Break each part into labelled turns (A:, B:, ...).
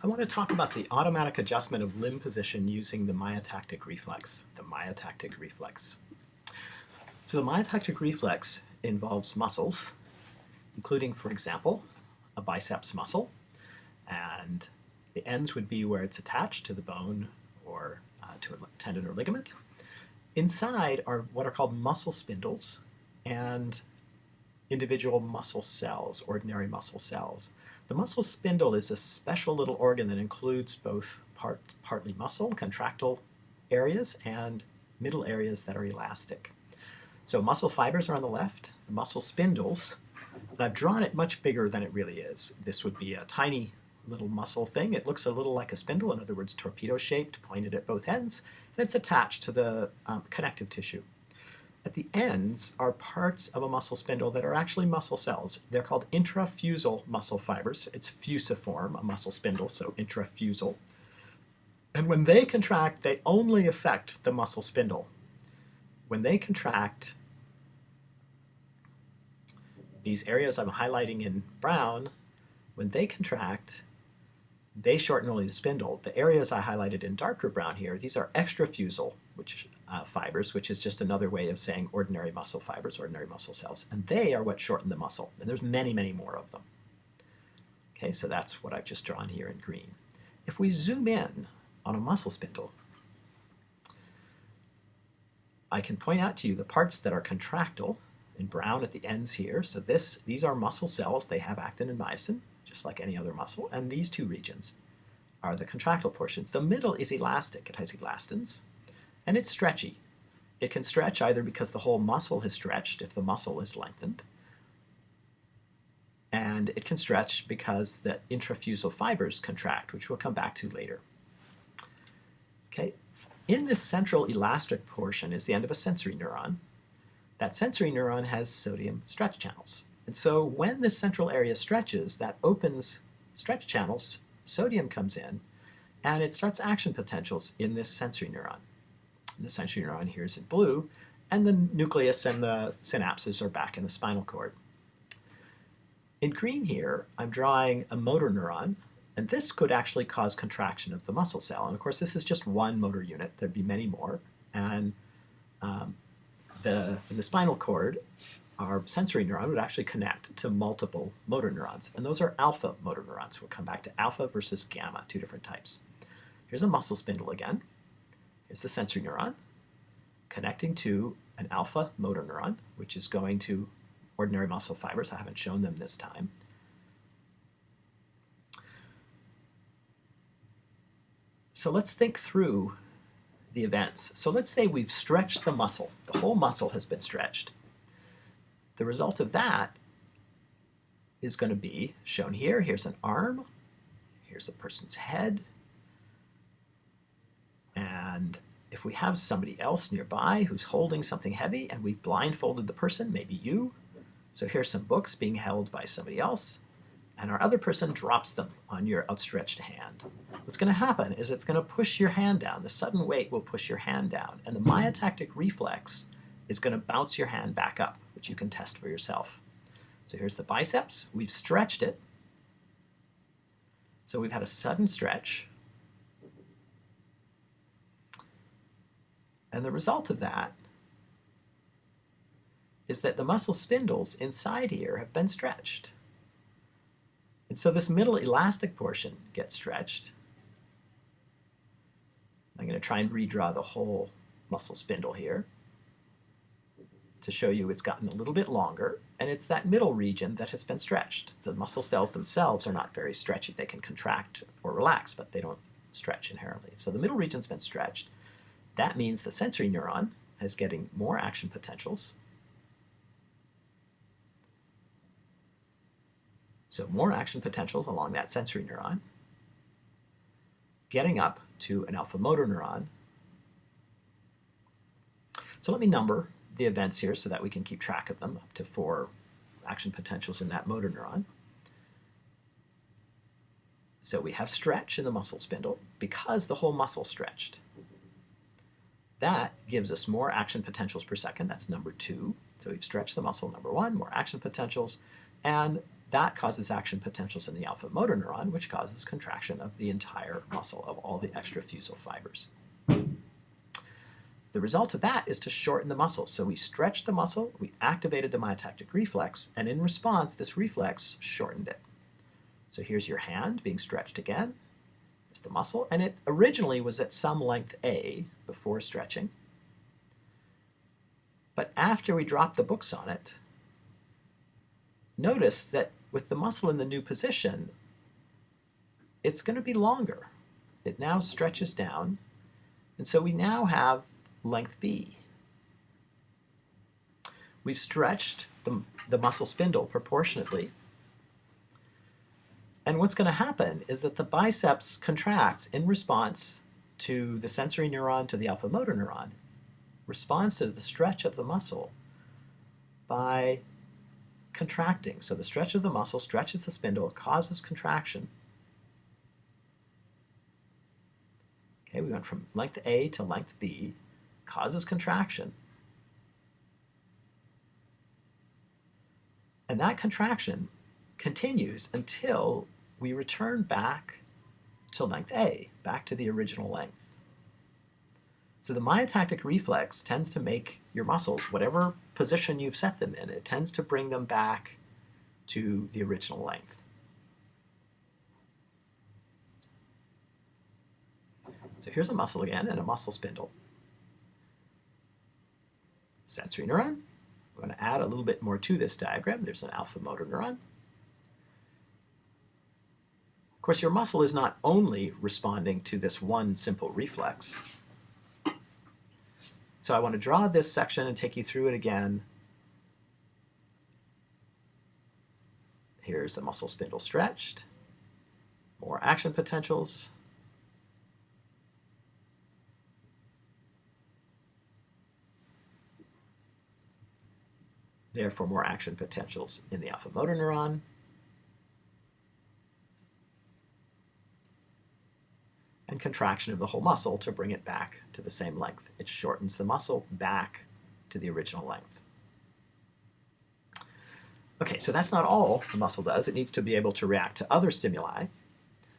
A: I want to talk about the automatic adjustment of limb position using the myotactic reflex, So the myotactic reflex involves muscles, including, for example, a biceps muscle, and the ends would be where it's attached to the bone or to a tendon or ligament. Inside are what are called muscle spindles and individual muscle cells, ordinary muscle cells. The muscle spindle is a special little organ that includes both partly muscle, contractile areas, and middle areas that are elastic. So muscle fibers are on the left, the muscle spindles, and I've drawn it much bigger than it really is. This would be a tiny little muscle thing. It looks a little like a spindle, in other words, torpedo-shaped, pointed at both ends, and it's attached to the connective tissue. At the ends are parts of a muscle spindle that are actually muscle cells. They're called intrafusal muscle fibers. It's fusiform, a muscle spindle, so intrafusal. And when they contract, they only affect the muscle spindle. When they contract, these areas I'm highlighting in brown, when they contract, they shorten only the spindle. The areas I highlighted in darker brown here, these are extrafusal fibers, which is just another way of saying ordinary muscle fibers, ordinary muscle cells, and they are what shorten the muscle. And there's many, many more of them. Okay, so that's what I've just drawn here in green. If we zoom in on a muscle spindle, I can point out to you the parts that are contractile in brown at the ends here. So these are muscle cells. They have actin and myosin, just like any other muscle, and these two regions are the contractile portions. The middle is elastic. It has elastins, and it's stretchy. It can stretch either because the whole muscle has stretched if the muscle is lengthened, and it can stretch because the intrafusal fibers contract, which we'll come back to later. Okay, in this central elastic portion is the end of a sensory neuron. That sensory neuron has sodium stretch channels. And so when this central area stretches, that opens stretch channels, sodium comes in, and it starts action potentials in this sensory neuron. And the sensory neuron here is in blue, and the nucleus and the synapses are back in the spinal cord. In green here, I'm drawing a motor neuron, and this could actually cause contraction of the muscle cell. And of course, this is just one motor unit. There'd be many more. And in the spinal cord, our sensory neuron would actually connect to multiple motor neurons. And those are alpha motor neurons. We'll come back to alpha versus gamma, two different types. Here's a muscle spindle again. Here's the sensory neuron connecting to an alpha motor neuron, which is going to ordinary muscle fibers. I haven't shown them this time. So let's think through the events. So let's say we've stretched the muscle. The whole muscle has been stretched. The result of that is going to be shown here. Here's an arm. Here's a person's head. And if we have somebody else nearby who's holding something heavy and we've blindfolded the person, maybe you. So here's some books being held by somebody else. And our other person drops them on your outstretched hand. What's going to happen is it's going to push your hand down. The sudden weight will push your hand down. And the myotactic reflex is going to bounce your hand back up, which you can test for yourself. So here's the biceps. We've stretched it. So we've had a sudden stretch. And the result of that is that the muscle spindles inside here have been stretched. And so this middle elastic portion gets stretched. I'm going to try and redraw the whole muscle spindle here to show you it's gotten a little bit longer, and it's that middle region that has been stretched. The muscle cells themselves are not very stretchy. They can contract or relax, but they don't stretch inherently. So the middle region's been stretched. That means the sensory neuron is getting more action potentials. So more action potentials along that sensory neuron, getting up to an alpha motor neuron. So let me number the events here so that we can keep track of them, up to 4 action potentials in that motor neuron. So we have stretch in the muscle spindle because the whole muscle stretched. That gives us more action potentials per second. That's number 2. So we've stretched the muscle, number 1, more action potentials. And that causes action potentials in the alpha motor neuron, which causes contraction of the entire muscle, of all the extrafusal fibers. The result of that is to shorten the muscle. So we stretched the muscle, we activated the myotactic reflex, and in response, this reflex shortened it. So here's your hand being stretched again. Here's the muscle, and it originally was at some length A before stretching. But after we dropped the books on it, notice that with the muscle in the new position, it's going to be longer. It now stretches down, and so we now have length B. We've stretched the muscle spindle proportionately, and what's going to happen is that the biceps contracts in response to the sensory neuron, to the alpha motor neuron, responds to the stretch of the muscle by contracting. So the stretch of the muscle stretches the spindle, causes contraction. Okay, we went from length A to length B, causes contraction. And that contraction continues until we return back to length A, back to the original length. So the myotactic reflex tends to make your muscles, whatever position you've set them in, it tends to bring them back to the original length. So here's a muscle again and a muscle spindle. Sensory neuron. We're going to add a little bit more to this diagram. There's an alpha motor neuron. Of course, your muscle is not only responding to this one simple reflex. So I want to draw this section and take you through it again. Here's the muscle spindle stretched. More action potentials. Therefore, more action potentials in the alpha motor neuron. And contraction of the whole muscle to bring it back to the same length. It shortens the muscle back to the original length. Okay, so that's not all the muscle does. It needs to be able to react to other stimuli.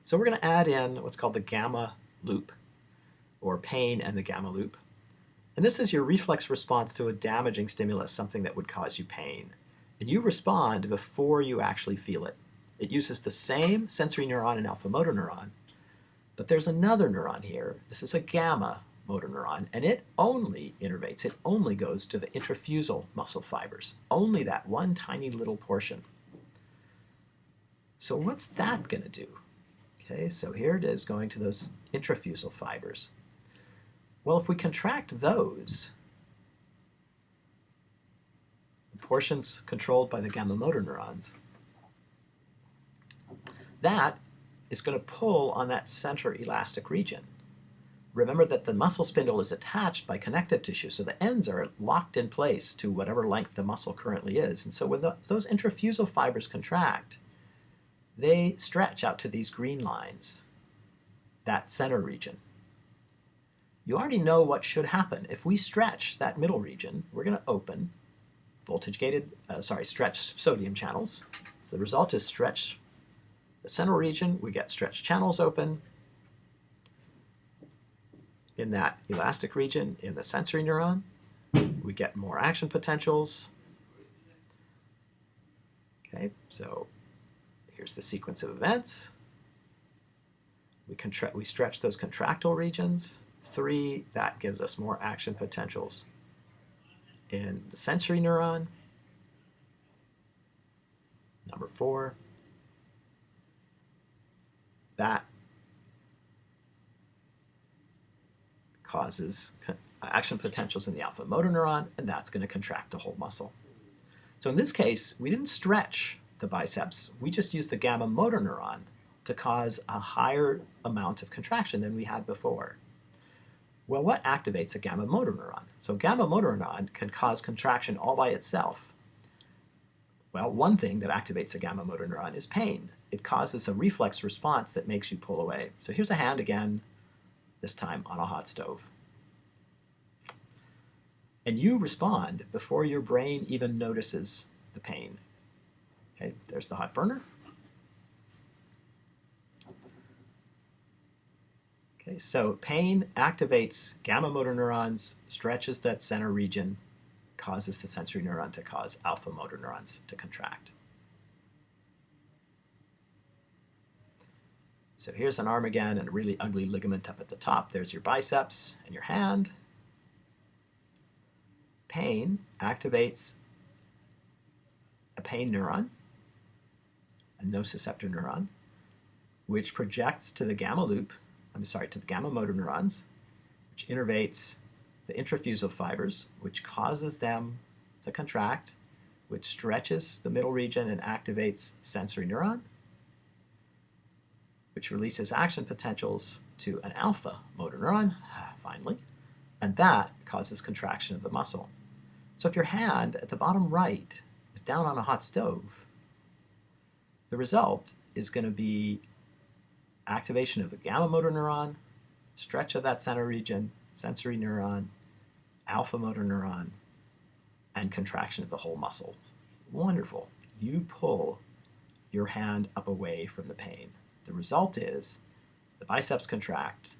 A: So we're going to add in what's called the gamma loop, or pain and the gamma loop. And this is your reflex response to a damaging stimulus, something that would cause you pain. And you respond before you actually feel it. It uses the same sensory neuron and alpha motor neuron, but there's another neuron here. This is a gamma motor neuron, and it only innervates, it only goes to the intrafusal muscle fibers, only that one tiny little portion. So what's that going to do? Okay, so here it is going to those intrafusal fibers. Well, if we contract those, the portions controlled by the gamma motor neurons, that is going to pull on that center elastic region. Remember that the muscle spindle is attached by connective tissue, so the ends are locked in place to whatever length the muscle currently is. And so when those intrafusal fibers contract, they stretch out to these green lines, that center region. You already know what should happen. If we stretch that middle region, we're going to open stretch sodium channels. So the result is stretch the central region, we get stretch channels open. In that elastic region, in the sensory neuron, we get more action potentials. Okay, so here's the sequence of events. We stretch those contractile regions. 3, that gives us more action potentials in the sensory neuron. Number 4, that causes action potentials in the alpha motor neuron, and that's going to contract the whole muscle. So in this case, we didn't stretch the biceps. We just used the gamma motor neuron to cause a higher amount of contraction than we had before. Well, what activates a gamma motor neuron? So gamma motor neuron can cause contraction all by itself. Well, one thing that activates a gamma motor neuron is pain. It causes a reflex response that makes you pull away. So here's a hand again, this time on a hot stove. And you respond before your brain even notices the pain. Okay, there's the hot burner. Okay, so pain activates gamma motor neurons, stretches that center region, causes the sensory neuron to cause alpha motor neurons to contract. So here's an arm again and a really ugly ligament up at the top. There's your biceps and your hand. Pain activates a pain neuron, a nociceptor neuron, which projects to the gamma to the gamma motor neurons, which innervates the intrafusal fibers, which causes them to contract, which stretches the middle region and activates sensory neuron, which releases action potentials to an alpha motor neuron, finally, and that causes contraction of the muscle. So if your hand at the bottom right is down on a hot stove, the result is going to be activation of the gamma motor neuron, stretch of that center region, sensory neuron, alpha motor neuron, and contraction of the whole muscle. Wonderful. You pull your hand up away from the pain. The result is the biceps contract.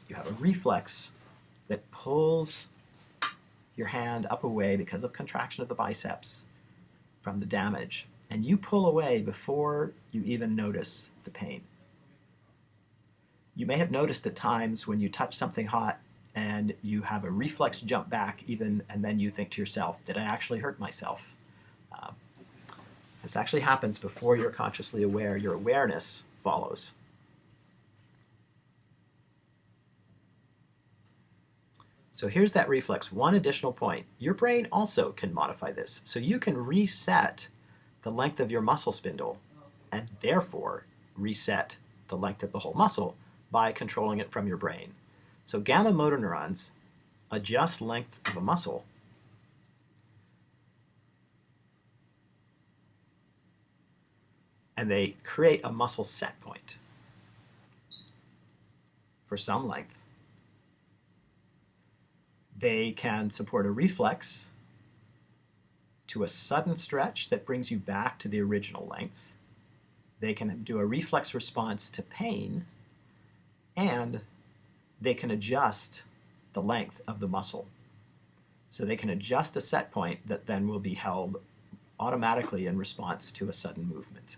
A: You have a reflex that pulls your hand up away because of contraction of the biceps from the damage. And you pull away before you even notice the pain. You may have noticed at times when you touch something hot and you have a reflex jump back and then you think to yourself, did I actually hurt myself? This actually happens before you're consciously aware. Your awareness follows. So here's that reflex. One additional point. Your brain also can modify this. So you can reset the length of your muscle spindle and therefore reset the length of the whole muscle by controlling it from your brain. So gamma motor neurons adjust length of a muscle and they create a muscle set point for some length. They can support a reflex to a sudden stretch that brings you back to the original length. They can do a reflex response to pain, and they can adjust the length of the muscle. So they can adjust a set point that then will be held automatically in response to a sudden movement.